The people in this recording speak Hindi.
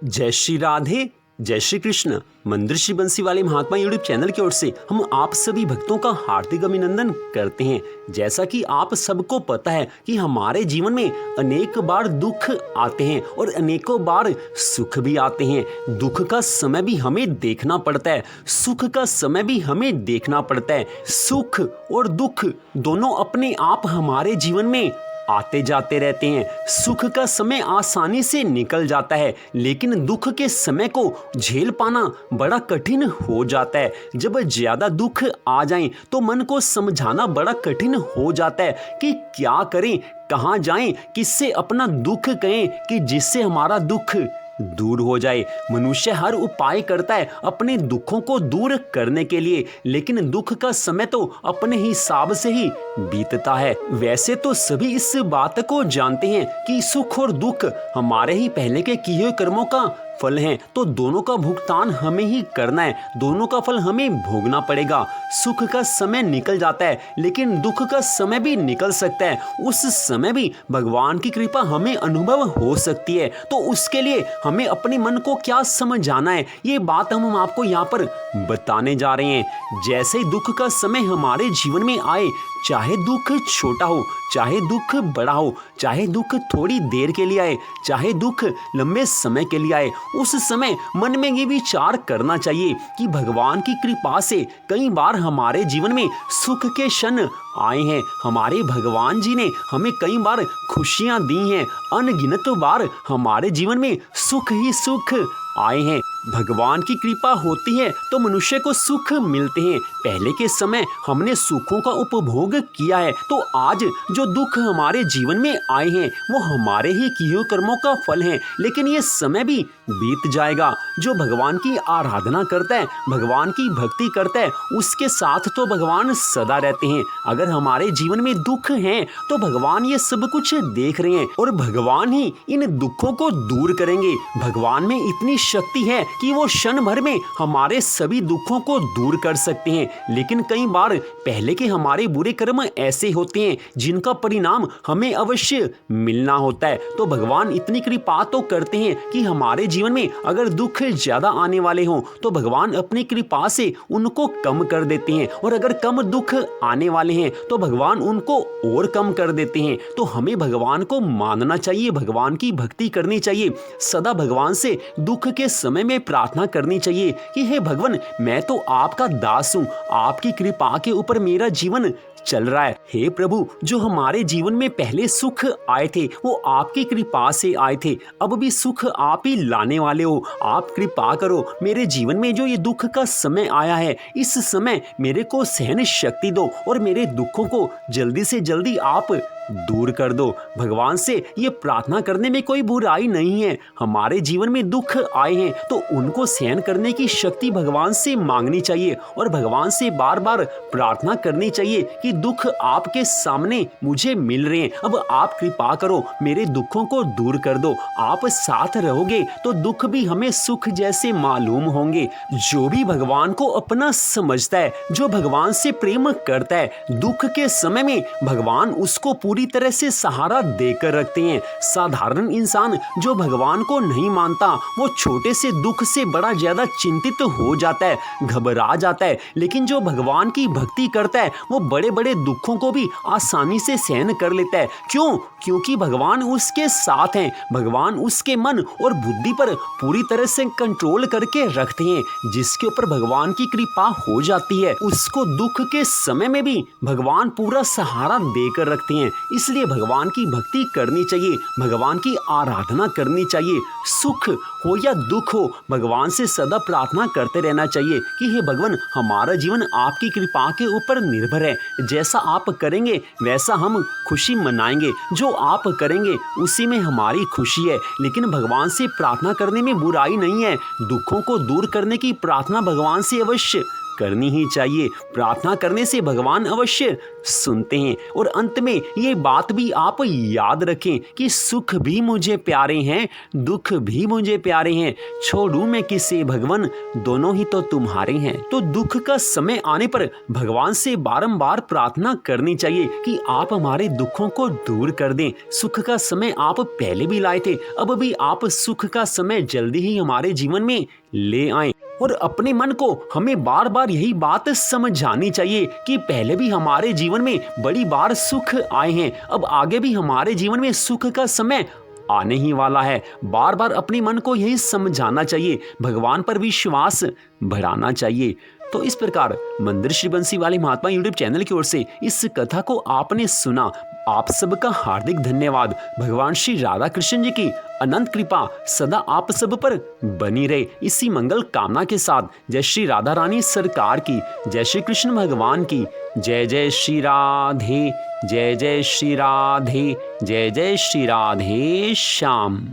जय श्री राधे, जय श्री कृष्ण। मंदिर श्री बंसी वाले महात्मा यूट्यूब चैनल की ओर से हम आप सभी भक्तों का हार्दिक अभिनंदन करते हैं। जैसा कि आप सबको पता है कि हमारे जीवन में अनेक बार दुख आते हैं और अनेकों बार सुख भी आते हैं। दुख का समय भी हमें देखना पड़ता है, सुख का समय भी हमें देखना पड़ता है। सुख और दुख दोनों अपने आप हमारे जीवन में आते जाते रहते हैं। सुख का समय आसानी से निकल जाता है, लेकिन दुख के समय को झेल पाना बड़ा कठिन हो जाता है। जब ज्यादा दुख आ जाएं तो मन को समझाना बड़ा कठिन हो जाता है कि क्या करें, कहाँ जाएं, किससे अपना दुख कहें कि जिससे हमारा दुख दूर हो जाए। मनुष्य हर उपाय करता है अपने दुखों को दूर करने के लिए, लेकिन दुख का समय तो अपने हिसाब से ही बीतता है। वैसे तो सभी इस बात को जानते हैं कि सुख और दुख हमारे ही पहले के किए हुए कर्मों का फल हैं, तो दोनों का भुगतान हमें ही करना है, दोनों का फल हमें भोगना पड़ेगा। सुख का समय निकल जाता है, लेकिन दुख का समय भी निकल सकता है। उस समय भी भगवान की कृपा हमें अनुभव हो सकती है। तो उसके लिए हमें अपने मन को क्या समझाना है, ये बात हम आपको यहाँ पर बताने जा रहे हैं। जैसे दुख का समय हमारे जीवन में आए, चाहे दुख छोटा हो, चाहे दुख बड़ा हो, चाहे दुख थोड़ी देर के लिए आए, चाहे दुख लंबे समय के लिए आए, उस समय मन में ये विचार करना चाहिए कि भगवान की कृपा से कई बार हमारे जीवन में सुख के क्षण आए हैं। हमारे भगवान जी ने हमें कई बार खुशियां दी हैं, अनगिनत बार हमारे जीवन में सुख ही सुख आए हैं। भगवान की कृपा होती है तो मनुष्य को सुख मिलते हैं। पहले के समय हमने सुखों का उपभोग किया है, तो आज जो दुख हमारे जीवन में आए हैं वो हमारे ही किए हुए कर्मों का फल है। लेकिन ये समय भी बीत जाएगा। जो भगवान की आराधना करता है, भगवान की भक्ति करता है, उसके साथ तो भगवान सदा रहते हैं। अगर हमारे जीवन में दुख हैं तो भगवान ये सब कुछ देख रहे हैं और भगवान ही इन दुखों को दूर करेंगे। भगवान में इतनी शक्ति है कि वो क्षण भर में हमारे सभी दुखों को दूर कर सकते हैं। लेकिन कई बार पहले के हमारे बुरे कर्म ऐसे होते हैं जिनका परिणाम हमें अवश्य मिलना होता है। तो भगवान इतनी कृपा तो करते हैं कि हमारे जीवन में अगर दुख ज्यादा आने वाले हों तो भगवान अपनी कृपा से उनको कम कर देते हैं, और अगर कम दुख आने वाले हैं तो भगवान उनको और कम कर देते हैं। तो हमें भगवान को मानना चाहिए, भगवान की भक्ति करनी चाहिए, सदा भगवान से दुख के समय में प्रार्थना करनी चाहिए कि हे भगवान, मैं तो आपका दास हूं, आपकी कृपा के ऊपर मेरा जीवन चल रहा है। हे प्रभु, जो हमारे जीवन में पहले सुख आए थे वो आपकी कृपा से आए थे, अब भी सुख आप ही लाने वाले हो। आप कृपा करो, मेरे जीवन में जो ये दुख का समय आया है, इस समय मेरे को सहन शक्ति दो और मेरे दुखों को जल्दी से जल्दी आप दूर कर दो। भगवान से ये प्रार्थना करने में कोई बुराई नहीं है। हमारे जीवन में दुख आए हैं तो उनको सहन करने की शक्ति भगवान से मांगनी चाहिए और भगवान से बार बार प्रार्थना करनी चाहिए कि दुख आपके सामने मुझे मिल रहे हैं, अब आप कृपा करो, मेरे दुखों को दूर कर दो। आप साथ रहोगे तो दुख भी हमें सुख जैसे मालूम होंगे। जो भी भगवान को अपना समझता है, जो भगवान से प्रेम करता है, दुख के समय में भगवान उसको पूरी तरह से सहारा देकर रखते हैं। साधारण इंसान जो भगवान को नहीं मानता वो छोटे से दुख से बड़ा ज्यादा चिंतित हो जाता है, घबरा जाता है। लेकिन जो भगवान की भक्ति करता है वो बड़े बड़े दुखों को भी आसानी से सहन कर लेता है। क्यों? क्योंकि भगवान उसके साथ हैं। भगवान उसके मन और बुद्धि पर पूरी तरह से कंट्रोल करके रखते हैं। जिसके ऊपर भगवान की कृपा हो जाती है उसको दुख के समय में भी भगवान पूरा सहारा देकर रखते हैं। इसलिए भगवान की भक्ति करनी चाहिए, भगवान की आराधना करनी चाहिए। सुख हो या दुख हो, भगवान से सदा प्रार्थना करते रहना चाहिए कि हे भगवान, हमारा जीवन आपकी कृपा के ऊपर निर्भर है। जैसा आप करेंगे वैसा हम खुशी मनाएंगे, जो आप करेंगे उसी में हमारी खुशी है। लेकिन भगवान से प्रार्थना करने में बुराई नहीं है। दुखों को दूर करने की प्रार्थना भगवान से अवश्य करनी ही चाहिए। प्रार्थना करने से भगवान अवश्य सुनते हैं। और अंत में ये बात भी आप याद रखें कि सुख भी मुझे प्यारे हैं, दुख भी मुझे प्यारे हैं। छोड़ूं मैं किसे भगवन, दोनों ही तो तुम्हारे हैं। तो दुख का समय आने पर भगवान से बारंबार प्रार्थना करनी चाहिए कि आप हमारे दुखों को दूर कर दें। सुख का समय आप पहले भी लाए थे, अब भी आप सुख का समय जल्दी ही हमारे जीवन में ले आए। और अपने मन को हमें बार बार यही बात समझानी चाहिए कि पहले भी हमारे जीवन में बड़ी बार सुख आए हैं, अब आगे भी हमारे जीवन में सुख का समय आने ही वाला है। बार बार अपने मन को यही समझाना चाहिए, भगवान पर विश्वास बढ़ाना चाहिए। तो इस प्रकार मंदिर श्री बंसी वाले महात्मा यूट्यूब चैनल की ओर से इस कथा को आपने सुना। आप सबका हार्दिक धन्यवाद। भगवान श्री राधा कृष्ण जी की अनंत कृपा सदा आप सब पर बनी रहे, इसी मंगल कामना के साथ जय श्री राधा रानी सरकार की, जय श्री कृष्ण भगवान की, जय जय श्री राधे, जय जय श्री राधे, जय जय श्री राधे श्याम।